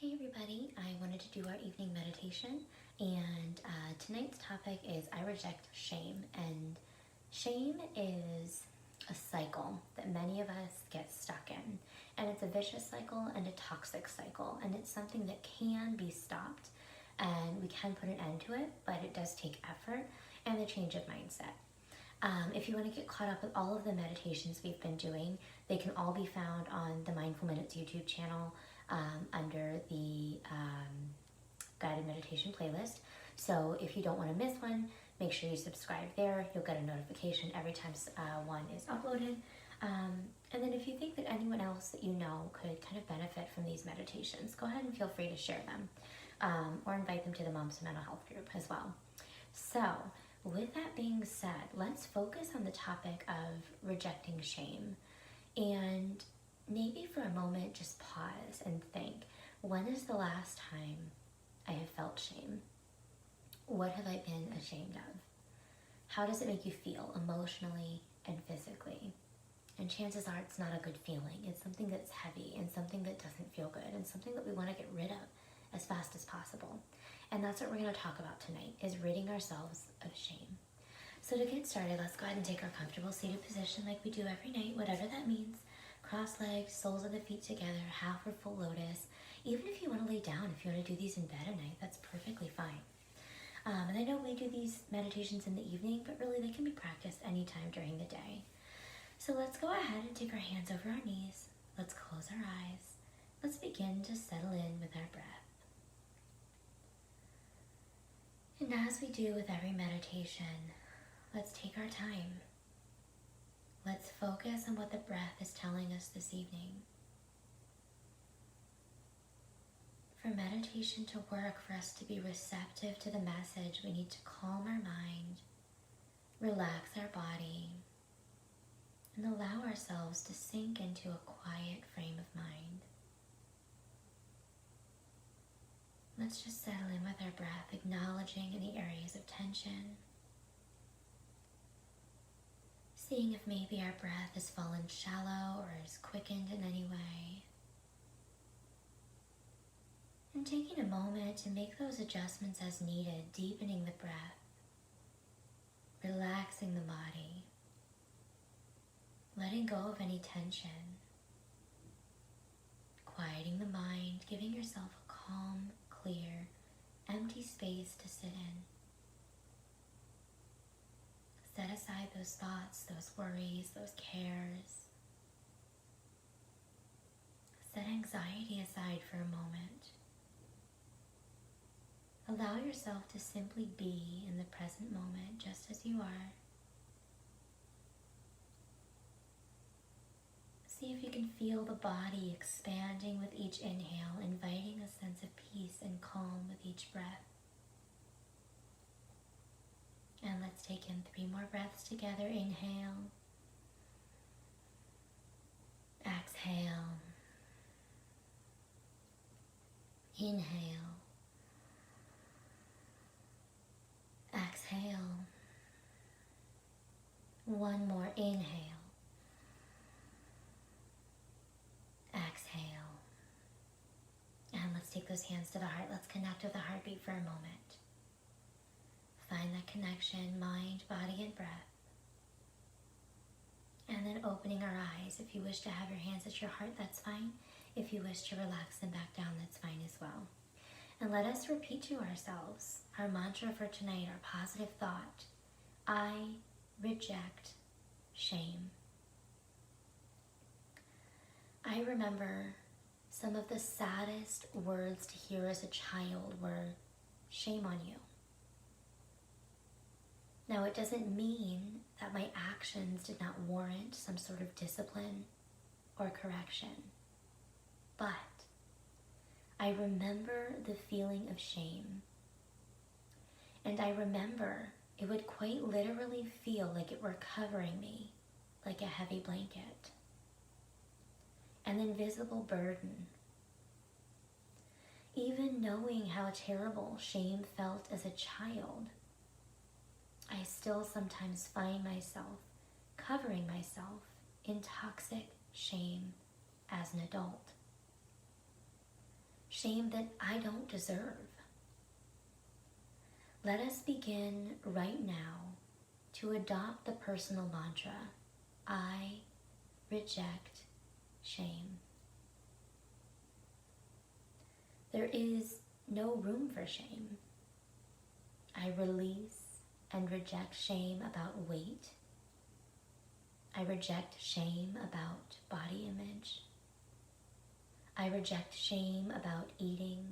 Hey everybody, I wanted to do our evening meditation, and tonight's topic is I reject shame. And shame is a cycle that many of us get stuck in, and it's a vicious cycle and a toxic cycle, and it's something that can be stopped and we can put an end to it, but it does take effort and a change of mindset. If you want to get caught up with all of the meditations we've been doing, they can all be found on the Mindful Minutes YouTube channel under the guided meditation playlist. So if you don't want to miss one, make sure you subscribe there. You'll get a notification every time one is uploaded. And then if you think that anyone else that you know could kind of benefit from these meditations, go ahead and feel free to share them or invite them to the Moms for Mental Health group as well. So with that being said, let's focus on the topic of rejecting shame. And maybe for a moment, just pause and think, when is the last time I have felt shame? What have I been ashamed of? How does it make you feel emotionally and physically? And chances are it's not a good feeling. It's something that's heavy and something that doesn't feel good and something that we want to get rid of as fast as possible. And that's what we're going to talk about tonight, is ridding ourselves of shame. So to get started, let's go ahead and take our comfortable seated position like we do every night, whatever that means. Cross legs, soles of the feet together, half or full lotus. Even if you want to lay down, if you want to do these in bed at night, that's perfectly fine. And I know we do these meditations in the evening, but really they can be practiced anytime during the day. So let's go ahead and take our hands over our knees. Let's close our eyes. Let's begin to settle in with our breath. And as we do with every meditation, let's take our time. Let's focus on what the breath is telling us this evening. For meditation to work, for us to be receptive to the message, we need to calm our mind, relax our body, and allow ourselves to sink into a quiet frame of mind. Let's just settle in with our breath, acknowledging any areas of tension. Seeing if maybe our breath has fallen shallow or is quickened in any way. And taking a moment to make those adjustments as needed, deepening the breath, relaxing the body, letting go of any tension, quieting the mind, giving yourself a calm, clear, empty space to sit in. Set aside those thoughts, those worries, those cares. Set anxiety aside for a moment. Allow yourself to simply be in the present moment just as you are. See if you can feel the body expanding with each inhale, inviting a sense of peace and calm with each breath. And let's take in 3 more breaths together. Inhale. Exhale. Inhale. Exhale. One more. Inhale. Exhale. And let's take those hands to the heart. Let's connect with the heartbeat for a moment. Find that connection, mind, body, and breath. And then opening our eyes. If you wish to have your hands at your heart, that's fine. If you wish to relax them back down, that's fine as well. And let us repeat to ourselves our mantra for tonight, our positive thought. I reject shame. I remember some of the saddest words to hear as a child were, shame on you. Now, it doesn't mean that my actions did not warrant some sort of discipline or correction, but I remember the feeling of shame, and I remember it would quite literally feel like it were covering me like a heavy blanket, an invisible burden. Even knowing how terrible shame felt as a child, I still sometimes find myself covering myself in toxic shame as an adult. shame that I don't deserve. Let us begin right now to adopt the personal mantra, I reject shame. There is no room for shame. I release and reject shame about weight. I reject shame about body image. I reject shame about eating.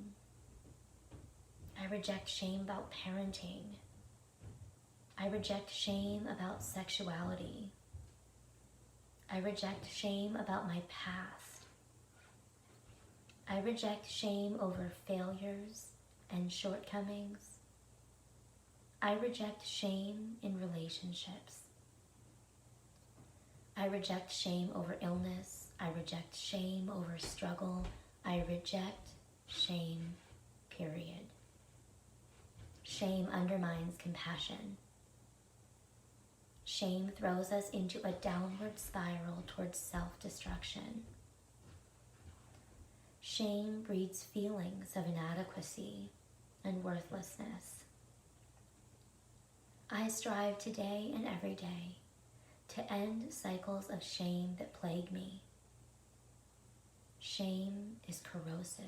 I reject shame about parenting. I reject shame about sexuality. I reject shame about my past. I reject shame over failures and shortcomings. I reject shame in relationships. I reject shame over illness. I reject shame over struggle. I reject shame, period. Shame undermines compassion. Shame throws us into a downward spiral towards self-destruction. Shame breeds feelings of inadequacy and worthlessness. I strive today and every day to end cycles of shame that plague me. Shame is corrosive.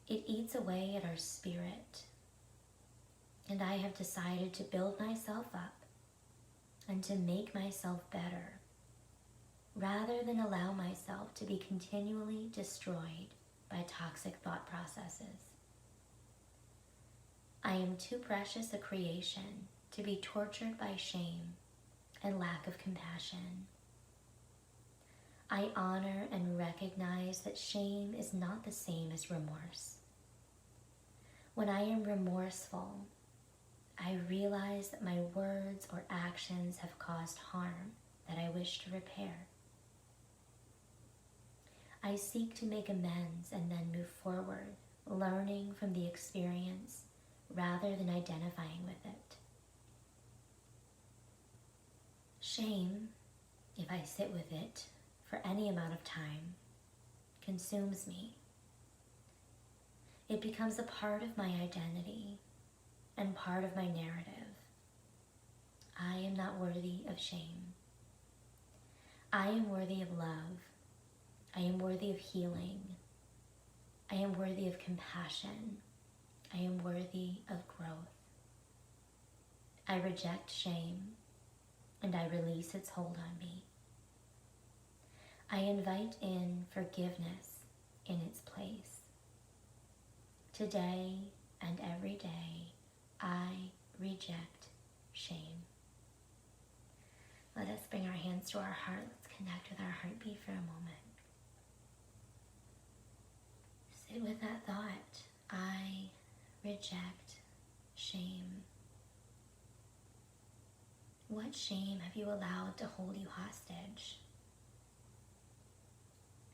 It eats away at our spirit, and I have decided to build myself up and to make myself better, rather than allow myself to be continually destroyed by toxic thought processes. I am too precious a creation to be tortured by shame and lack of compassion. I honor and recognize that shame is not the same as remorse. When I am remorseful, I realize that my words or actions have caused harm that I wish to repair. I seek to make amends and then move forward, learning from the experience rather than identifying with it. Shame, if I sit with it for any amount of time, consumes me. It becomes a part of my identity and part of my narrative. I am not worthy of shame. I am worthy of love. I am worthy of healing. I am worthy of compassion. I am worthy of growth. I reject shame, and I release its hold on me. I invite in forgiveness in its place. Today and every day, I reject shame. Let us bring our hands to our heart. Let's connect with our heartbeat for a moment. Sit with that thought. I reject shame. What shame have you allowed to hold you hostage?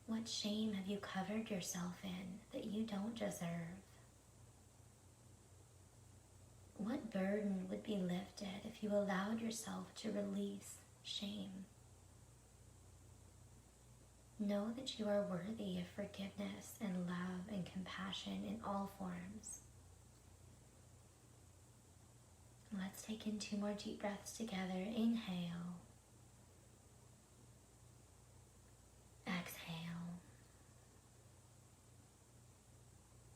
What shame have you covered yourself in that you don't deserve? What burden would be lifted if you allowed yourself to release shame? Know that you are worthy of forgiveness and love and compassion in all forms. Let's take in 2 more deep breaths together. Inhale. Exhale.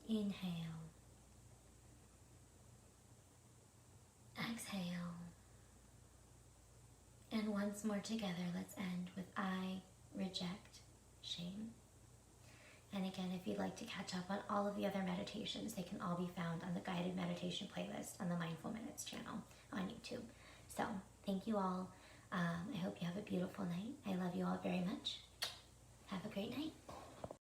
Inhale. Exhale. And once more together, let's end with I reject shame. And again, if you'd like to catch up on all of the other meditations, they can all be found on the guided meditation playlist on the Mindful Minutes channel on YouTube. So thank you all. I hope you have a beautiful night. I love you all very much. Have a great night.